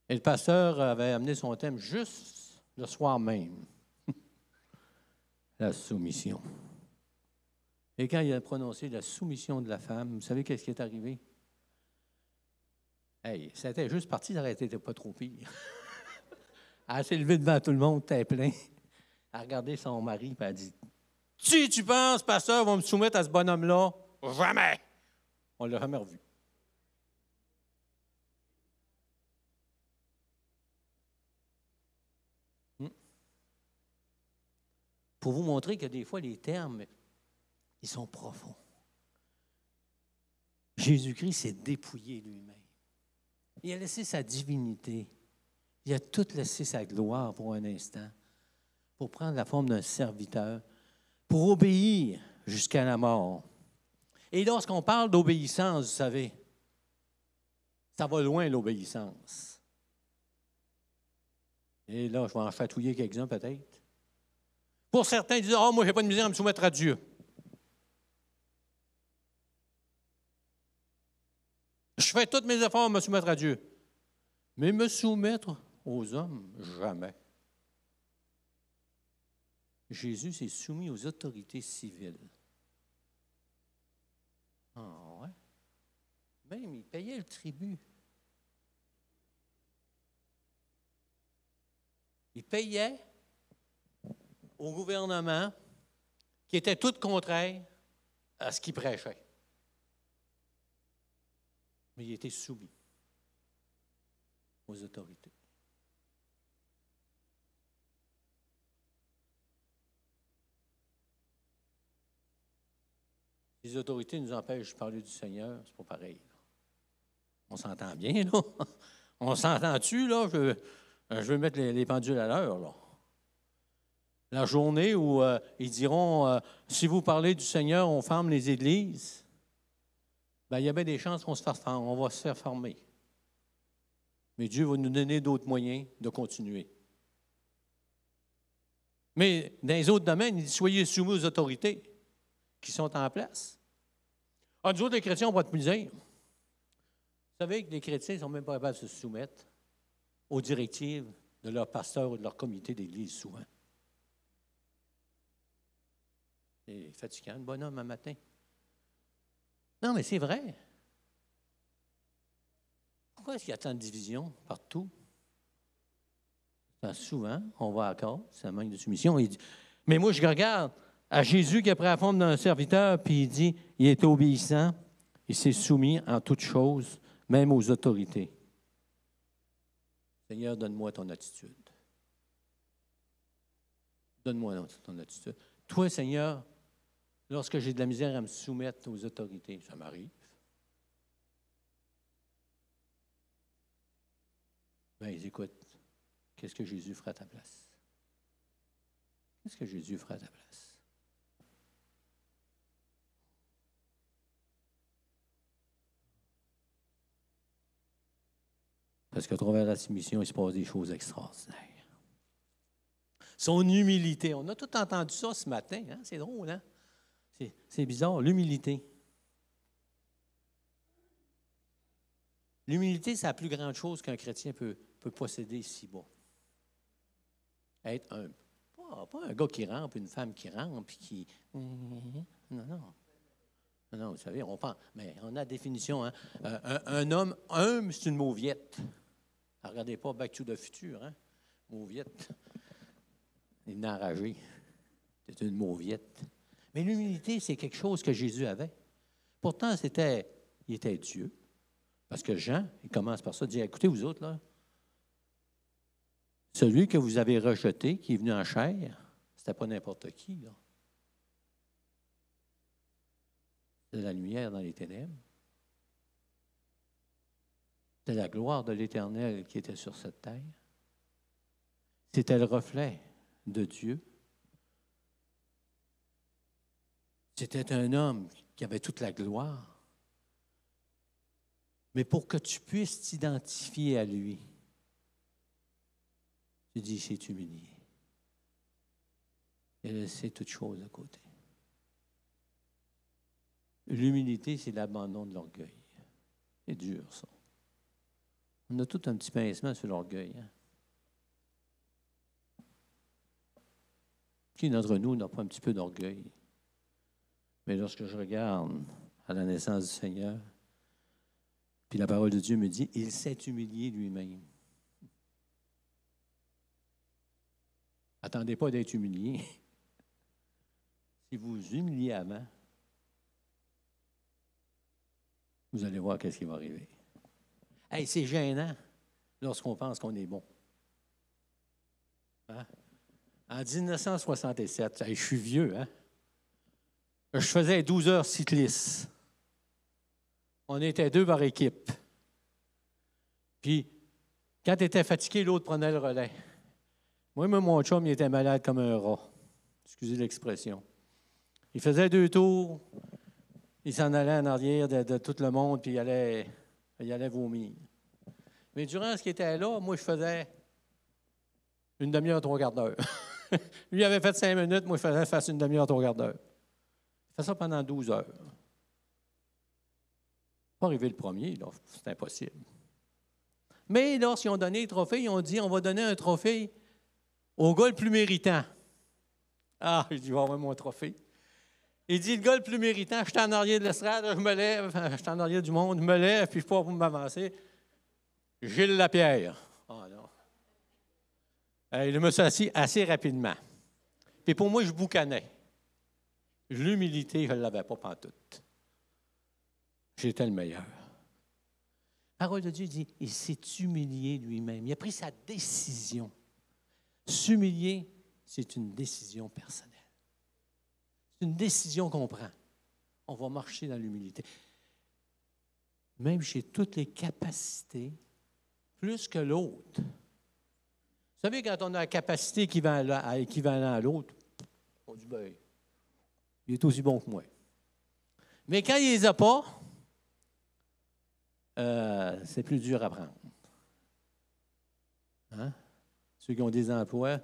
Et le pasteur avait amené son thème juste le soir même. La soumission. Et quand il a prononcé la soumission de la femme, vous savez qu'est-ce qui est arrivé? Hey, ça était juste parti, ça n'était pas trop pire. Elle s'est levée devant tout le monde, t'es plein. Elle a regardé son mari et elle a dit, si tu penses, pasteur, va me soumettre à ce bonhomme-là, jamais. On ne l'a jamais revu. Pour vous montrer que des fois, les termes, ils sont profonds. Jésus-Christ s'est dépouillé lui-même. Il a laissé sa divinité. Il a tout laissé sa gloire pour un instant, pour prendre la forme d'un serviteur, pour obéir jusqu'à la mort. Et lorsqu'on parle d'obéissance, vous savez, ça va loin l'obéissance. Et là, je vais en chatouiller quelques-uns peut-être. Pour certains, ils disent, « Oh, moi, je n'ai pas de misère à me soumettre à Dieu. » Je fais tous mes efforts à me soumettre à Dieu. Mais me soumettre aux hommes, jamais. Jésus s'est soumis aux autorités civiles. Ah ouais? Même, il payait le tribut. Il payait au gouvernement qui était tout contraire à ce qu'il prêchait. Mais il était soumis aux autorités. Les autorités nous empêchent de parler du Seigneur, c'est pas pareil. Là. On s'entend bien, là. On s'entend-tu, là? Je veux mettre les pendules à l'heure, là. La journée où ils diront, si vous parlez du Seigneur, on ferme les églises, bien, il y a bien des chances qu'on on va se faire fermer. Mais Dieu va nous donner d'autres moyens de continuer. Mais dans les autres domaines, il dit, soyez soumis aux autorités qui sont en place. Ah, nous autres, les chrétiens, on va de misère. Vous savez que les chrétiens ne sont même pas capables de se soumettre aux directives de leur pasteur ou de leur comité d'église, souvent. C'est fatigant, le bonhomme, un matin. Non, mais c'est vrai. Pourquoi est-ce qu'il y a tant de divisions partout? Souvent, on va à cause, c'est un manque de soumission. Il dit, mais moi, je regarde à Jésus qui a pris la forme d'un serviteur, puis il dit, il est obéissant, il s'est soumis en toutes choses, même aux autorités. Seigneur, donne-moi ton attitude. Donne-moi ton attitude. Toi, Seigneur, lorsque j'ai de la misère à me soumettre aux autorités, ça m'arrive. Bien, écoute, qu'est-ce que Jésus fera à ta place? Qu'est-ce que Jésus fera à ta place? Parce qu'à travers la soumission, il se passe des choses extraordinaires. Son humilité. On a tout entendu ça ce matin. Hein? C'est drôle, hein? C'est bizarre, l'humilité. L'humilité, c'est la plus grande chose qu'un chrétien peut posséder ici-bas. Être humble. Pas un gars qui rampe, une femme qui rampe, puis qui... Non, vous savez, on pense... Mais on a la définition, hein? Un homme humble, c'est une mauviette. Regardez pas Back to the Future, hein? Mauviette. Il est enragé. C'est une mauviette. Mais l'humilité, c'est quelque chose que Jésus avait. Pourtant, il était Dieu. Parce que Jean, il commence par ça, il dit, écoutez, vous autres, là, celui que vous avez rejeté, qui est venu en chair, c'était pas n'importe qui, là. C'est la lumière dans les ténèbres. C'était la gloire de l'Éternel qui était sur cette terre. C'était le reflet de Dieu. C'était un homme qui avait toute la gloire. Mais pour que tu puisses t'identifier à lui, tu dis, c'est humilié. Et laisser toute chose à côté. L'humilité, c'est l'abandon de l'orgueil. C'est dur, ça. On a tout un petit pincement sur l'orgueil. Hein? Qui d'entre nous n'a pas un petit peu d'orgueil? Mais lorsque je regarde à la naissance du Seigneur, puis la parole de Dieu me dit, il s'est humilié lui-même. Attendez pas d'être humilié. Si vous vous humiliez avant, vous allez voir qu'est-ce qui va arriver. Hey, c'est gênant lorsqu'on pense qu'on est bon. Hein? En 1967, hey, je suis vieux, hein? Je faisais 12 heures cyclistes. On était 2 par équipe. Puis, quand tu étais fatigué, l'autre prenait le relais. Moi, mon chum, il était malade comme un rat. Excusez l'expression. Il faisait 2 tours. Il s'en allait en arrière de tout le monde, puis il allait vomir. Mais durant ce qui était là, moi, je faisais une demi-heure, 3 quarts d'heure. Lui, il avait fait 5 minutes, moi, je faisais une demi-heure, 3 quarts d'heure. Il fait ça pendant 12 heures. Pas arrivé le premier, là, c'est impossible. Mais lorsqu'ils ont donné le trophée, ils ont dit, on va donner un trophée au gars le plus méritant. Ah, il dit, je vais avoir mon trophée. Il dit, le gars le plus méritant, je suis en arrière de l'estrade, je me lève, je suis en arrière du monde, je me lève, puis je ne peux pas m'avancer. Gilles Lapierre. Ah non. Je me suis assis assez rapidement. Puis pour moi, je boucanais. L'humilité, je ne l'avais pas pantoute. J'étais le meilleur. La parole de Dieu dit, il s'est humilié lui-même. Il a pris sa décision. S'humilier, c'est une décision personnelle. C'est une décision qu'on prend. On va marcher dans l'humilité. Même j'ai toutes les capacités, plus que l'autre. Vous savez, quand on a la capacité équivalente à l'autre, on dit, ben, il est aussi bon que moi. Mais quand il ne les a pas, c'est plus dur à prendre. Hein? Ceux qui ont des emplois,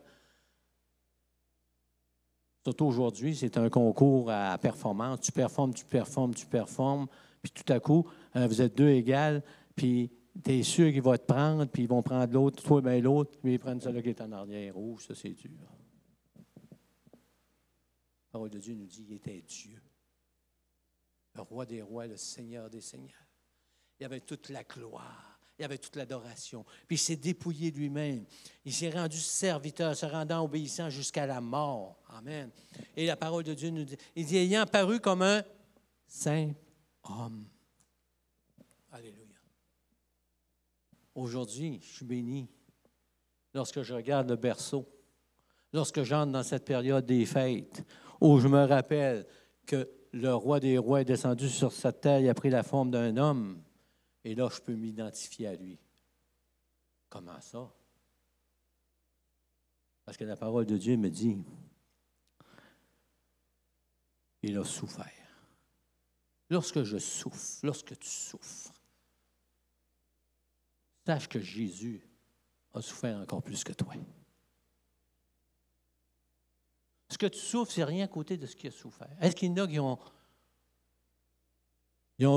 surtout aujourd'hui, c'est un concours à performance. Tu performes, puis tout à coup, vous êtes deux égales, puis tu es sûr qu'ils vont te prendre, puis ils vont prendre l'autre, toi, bien l'autre, puis ils prennent celui qui est en arrière. Oh, ça, c'est dur. La parole de Dieu nous dit qu'il était Dieu, le roi des rois, le Seigneur des seigneurs. Il y avait toute la gloire, il y avait toute l'adoration. Puis il s'est dépouillé lui-même. Il s'est rendu serviteur, se rendant obéissant jusqu'à la mort. Amen. Et la parole de Dieu nous dit, il dit, ayant paru comme un saint homme. Alléluia. Aujourd'hui, je suis béni lorsque je regarde le berceau, lorsque j'entre dans cette période des fêtes, où je me rappelle que le roi des rois est descendu sur cette terre, il a pris la forme d'un homme, et là, je peux m'identifier à lui. Comment ça? Parce que la parole de Dieu me dit, il a souffert. Lorsque je souffre, lorsque tu souffres, sache que Jésus a souffert encore plus que toi. Ce que tu souffres, c'est rien à côté de ce qu'il a souffert. Est-ce qu'il y en a qui ont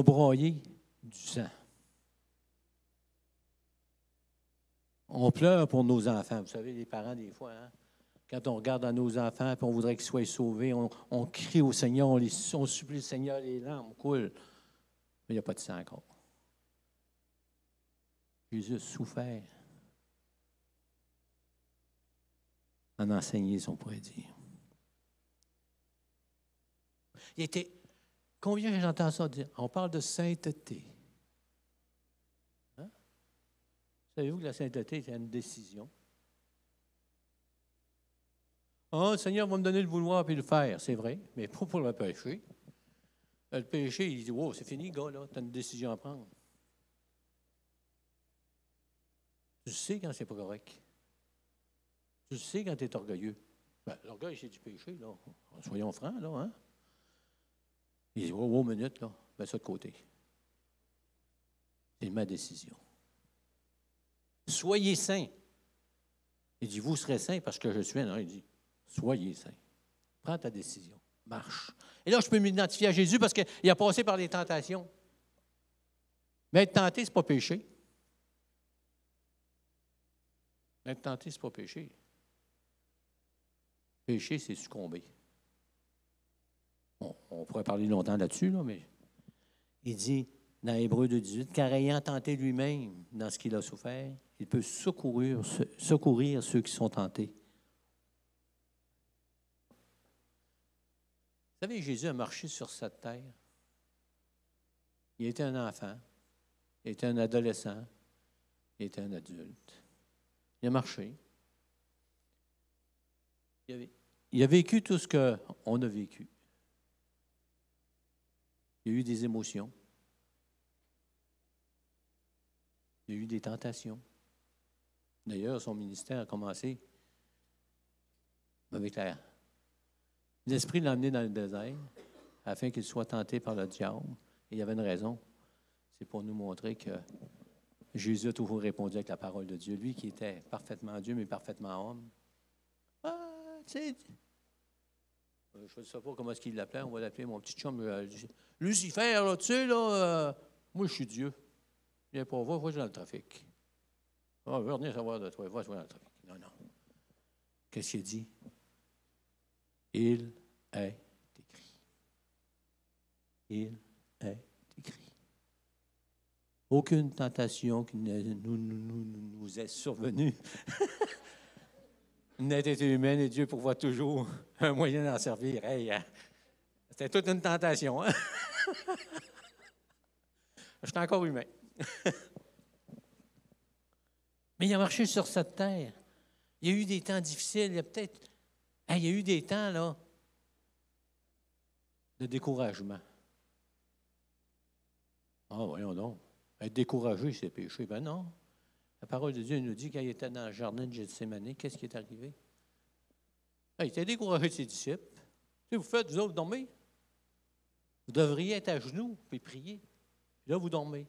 broyé du sang? On pleure pour nos enfants. Vous savez, les parents, des fois, hein, quand on regarde à nos enfants et on voudrait qu'ils soient sauvés, on crie au Seigneur, on supplie le Seigneur, les larmes coulent. Mais il n'y a pas de sang encore. Jésus a souffert en enseigner, si on pourrait dire. Il était. Combien j'entends ça dire? On parle de sainteté. Hein? Savez-vous que la sainteté, c'est une décision? Ah, le Seigneur va me donner le vouloir et le faire, c'est vrai, mais pas pour le péché. Le péché, il dit, wow, c'est fini, gars, là, tu as une décision à prendre. Tu sais quand c'est pas correct. Tu sais quand tu es orgueilleux. Ben, l'orgueil, c'est du péché, là. Soyons francs, là, hein? Il dit, wow, minute, là, mets ça de côté. C'est ma décision. Soyez saints. Il dit, vous serez saints parce que je suis. Non, il dit, soyez saints. Prends ta décision. Marche. Et là, je peux m'identifier à Jésus parce qu'il a passé par les tentations. Mais être tenté, ce n'est pas péché. Être tenté, ce n'est pas péché. Péché, c'est succomber. On pourrait parler longtemps là-dessus, là, mais il dit dans Hébreux 2,18, car ayant tenté lui-même dans ce qu'il a souffert, il peut secourir ceux qui sont tentés. Vous savez, Jésus a marché sur cette terre. Il était un enfant, il était un adolescent, il était un adulte. Il a marché. Il a vécu tout ce qu'on a vécu. Il y a eu des émotions. Il y a eu des tentations. D'ailleurs, son ministère a commencé avec l'Esprit l'a amené dans le désert afin qu'il soit tenté par le diable. Et il y avait une raison. C'est pour nous montrer que Jésus a toujours répondu avec la parole de Dieu. Lui qui était parfaitement Dieu, mais parfaitement homme. Ah, tu sais, je ne sais pas comment est-ce qu'il l'appelait. On va l'appeler mon petit chum. Lucifer, là, tu sais, là, moi, je suis Dieu. Viens pas voir, moi, je suis dans le trafic. Ah, je veux rien savoir de toi. Va jouer dans le trafic. Non, non. Qu'est-ce qu'il dit? Il est écrit. Il est écrit. Aucune tentation qui nous est survenue n'a été humaine et Dieu pourvoit toujours un moyen d'en servir. Hey, c'était toute une tentation. Hein? Je suis encore humain. Mais il a marché sur cette terre. Il y a eu des temps difficiles. Il y a eu des temps là, de découragement. Ah, voyons donc. Être découragé, c'est péché. Ben non. La parole de Dieu nous dit qu'il était dans le jardin de Gethsémani, qu'est-ce qui est arrivé? Il était découragé de ses disciples. Vous faites, vous autres, dormez. Vous devriez être à genoux et prier. Puis là, vous dormez.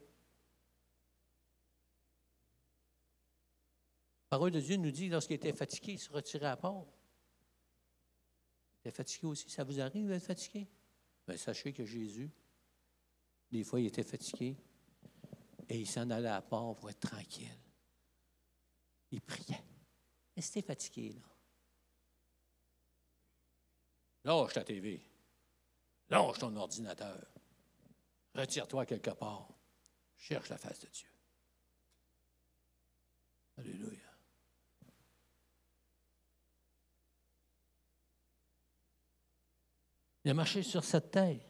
La parole de Dieu nous dit, lorsqu'il était fatigué, il se retirait à part. Il était fatigué aussi. Ça vous arrive d'être fatigué? Bien, sachez que Jésus, des fois, il était fatigué et il s'en allait à part pour être tranquille. Il priait. Et c'était fatigué, là. Lâche ta TV. Lâche ton ordinateur. Retire-toi quelque part. Cherche la face de Dieu. Alléluia. Il a marché sur cette terre.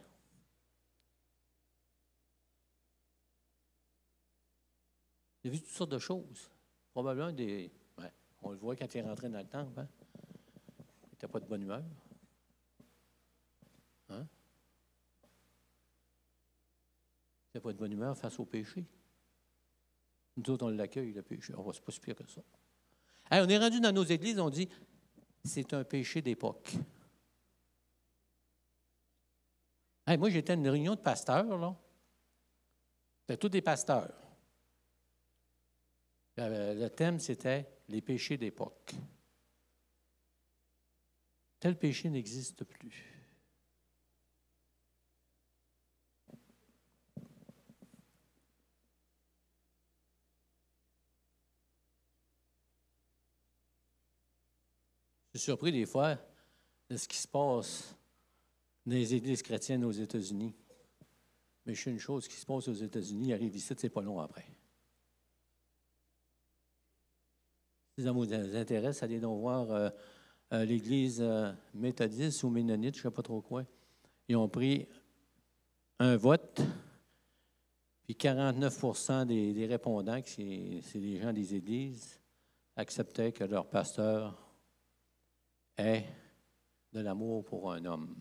Il a vu toutes sortes de choses. Probablement des... Ouais, on le voit quand il est rentré dans le temple. Hein? Il n'était pas de bonne humeur. Hein? Il n'était pas de bonne humeur face au péché. Nous autres, on l'accueille, le péché. On va se pas si pire que ça. Hey, on est rendu dans nos églises, on dit c'est un péché d'époque. Hey, moi, j'étais à une réunion de pasteurs, là. C'était tous des pasteurs. Le thème, c'était les péchés d'époque. Tel péché n'existe plus. Je suis surpris des fois de ce qui se passe dans les églises chrétiennes aux États-Unis. Mais je sais une chose, ce qui se passe aux États-Unis arrive ici, c'est pas long après. Si ça vous intéresse, allez donc voir l'église méthodiste ou ménonite, je ne sais pas trop quoi. Ils ont pris un vote, puis 49% des répondants, c'est les gens des églises, acceptaient que leur pasteur ait de l'amour pour un homme.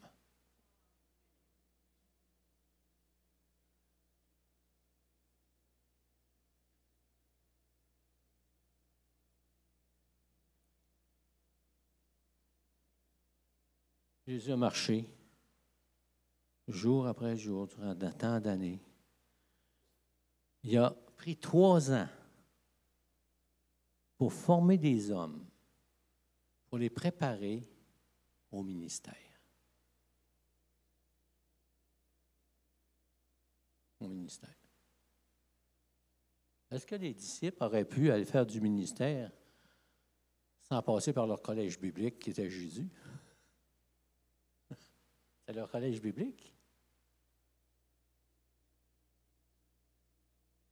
Jésus a marché jour après jour durant tant d'années. Il a pris 3 ans pour former des hommes, pour les préparer au ministère. Au ministère. Est-ce que les disciples auraient pu aller faire du ministère sans passer par leur collège biblique qui était Jésus? C'est leur collège biblique.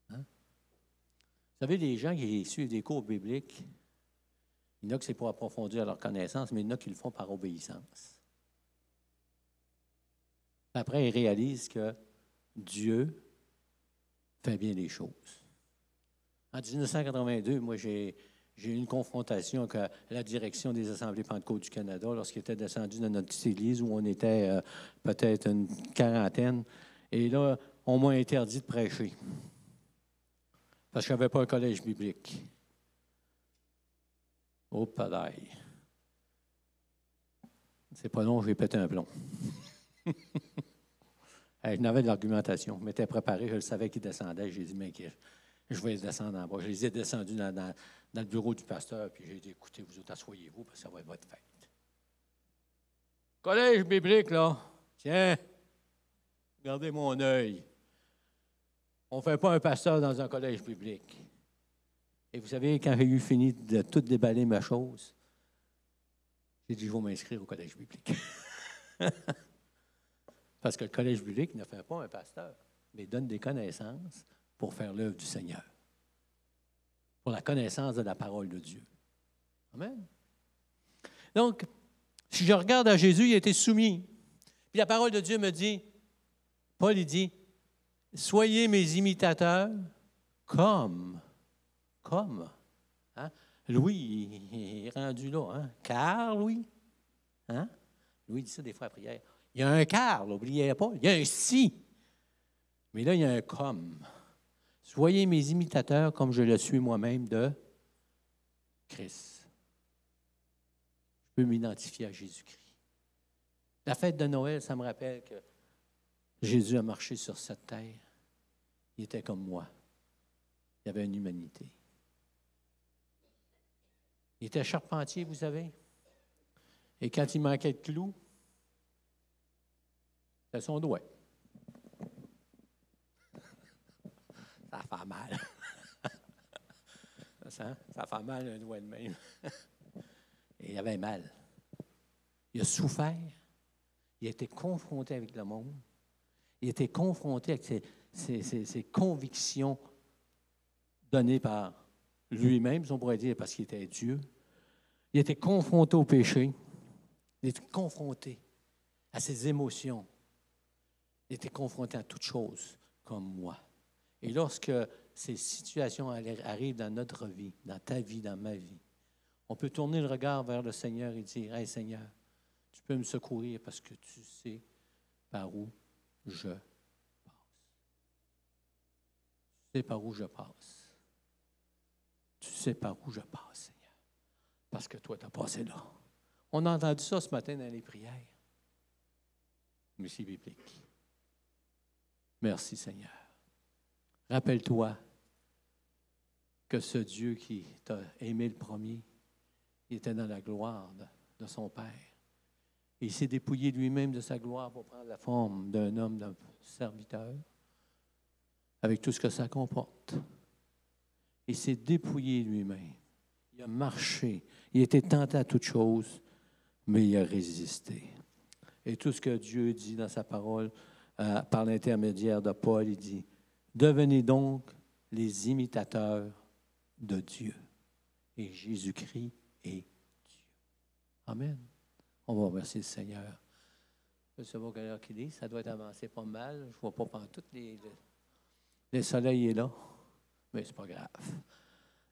Hein? Vous savez, les gens qui suivent des cours bibliques, il y en a que c'est pour approfondir leur connaissance, mais il y en a qui le font par obéissance. Après, ils réalisent que Dieu fait bien les choses. En 1982, moi, j'ai eu une confrontation avec la direction des Assemblées Pentecôte du Canada lorsqu'il était descendu dans notre petite église où on était peut-être une quarantaine. Et là, on m'a interdit de prêcher parce que je n'avais pas un collège biblique. Oh, padaille. C'est pas long, j'ai pété un plomb. Je n'avais de l'argumentation. Je m'étais préparé, je le savais qu'il descendait. J'ai dit, mais je vais descendre en bas. Je les ai descendus dans le bureau du pasteur, puis j'ai dit, écoutez, vous autres, asseyez-vous, parce que ça va être votre fête. Collège biblique, là. Tiens, regardez mon œil. On ne fait pas un pasteur dans un collège biblique. Et vous savez, quand j'ai eu fini de tout déballer ma chose, j'ai dit, je vais m'inscrire au collège biblique. Parce que le collège biblique ne fait pas un pasteur, mais donne des connaissances pour faire l'œuvre du Seigneur. Pour la connaissance de la parole de Dieu. Amen. Donc, si je regarde à Jésus, il a été soumis. Puis la parole de Dieu me dit, Paul, il dit, soyez mes imitateurs comme. Hein? Louis, il est rendu là. Hein? Car, Louis. Hein? Louis dit ça des fois à prière. Il y a un car, n'oubliez pas. Il y a un si. Mais là, il y a un comme. Soyez mes imitateurs comme je le suis moi-même de Christ. Je peux m'identifier à Jésus-Christ. La fête de Noël, ça me rappelle que Jésus a marché sur cette terre. Il était comme moi. Il y avait une humanité. Il était charpentier, vous savez. Et quand il manquait de clous, c'était son doigt. Ça fait mal. Ça fait mal un doigt de même. Et il avait mal. Il a souffert. Il a été confronté avec le monde. Il a été confronté avec ses convictions données par lui-même, si on pourrait dire, parce qu'il était Dieu. Il a été confronté au péché. Il a été confronté à ses émotions. Il a été confronté à toutes choses, comme moi. Et lorsque ces situations arrivent dans notre vie, dans ta vie, dans ma vie, on peut tourner le regard vers le Seigneur et dire, « Hey Seigneur, tu peux me secourir parce que tu sais par où je passe. Tu sais par où je passe. Tu sais par où je passe, Seigneur. Parce que toi, tu as passé là. » On a entendu ça ce matin dans les prières. Mais c'est biblique. Merci, Seigneur. Rappelle-toi que ce Dieu qui t'a aimé le premier, il était dans la gloire de son Père. Et il s'est dépouillé lui-même de sa gloire pour prendre la forme d'un homme, d'un serviteur, avec tout ce que ça comporte. Il s'est dépouillé lui-même. Il a marché. Il était tenté à toutes choses, mais il a résisté. Et tout ce que Dieu dit dans sa parole, par l'intermédiaire de Paul, il dit, « Devenez donc les imitateurs de Dieu. » Et Jésus-Christ est Dieu. Amen. On va remercier le Seigneur. Je ne sais pas quelle heure qu'il est. Ça doit être avancé pas mal. Je ne vois pas pendant toutes le soleil est là. Mais ce n'est pas grave.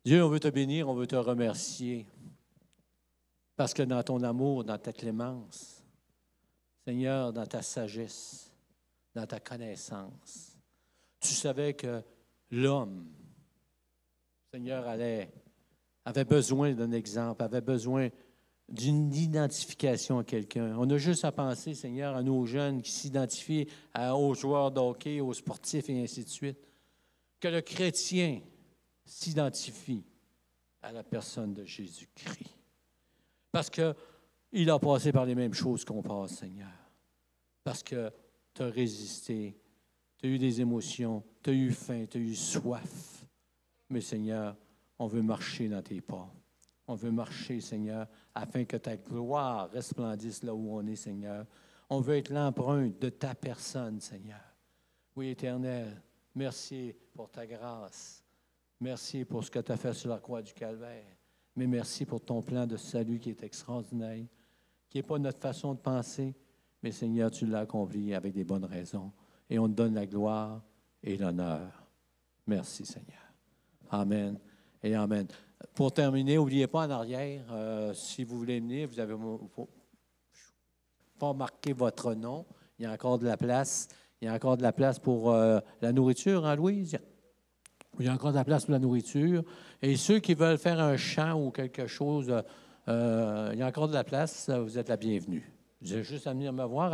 Dieu, on veut te bénir, on veut te remercier. Parce que dans ton amour, dans ta clémence, Seigneur, dans ta sagesse, dans ta connaissance, tu savais que l'homme, Seigneur, avait besoin d'un exemple, avait besoin d'une identification à quelqu'un. On a juste à penser, Seigneur, à nos jeunes qui s'identifient aux joueurs de hockey, aux sportifs et ainsi de suite. Que le chrétien s'identifie à la personne de Jésus-Christ. Parce qu'il a passé par les mêmes choses qu'on passe, Seigneur. Parce que tu as résisté, tu as eu des émotions, tu as eu faim, tu as eu soif. Mais Seigneur, on veut marcher dans tes pas. On veut marcher, Seigneur, afin que ta gloire resplendisse là où on est, Seigneur. On veut être l'empreinte de ta personne, Seigneur. Oui, Éternel, merci pour ta grâce. Merci pour ce que tu as fait sur la croix du Calvaire. Mais merci pour ton plan de salut qui est extraordinaire, qui n'est pas notre façon de penser, mais Seigneur, tu l'as accompli avec des bonnes raisons. Et on te donne la gloire et l'honneur. Merci, Seigneur. Amen et amen. Pour terminer, n'oubliez pas en arrière, si vous voulez venir, vous avez pas marqué votre nom. Il y a encore de la place. Il y a encore de la place pour la nourriture, hein, Louise? Il y a encore de la place pour la nourriture. Et ceux qui veulent faire un chant ou quelque chose, il y a encore de la place. Vous êtes la bienvenue. Vous avez juste à venir me voir.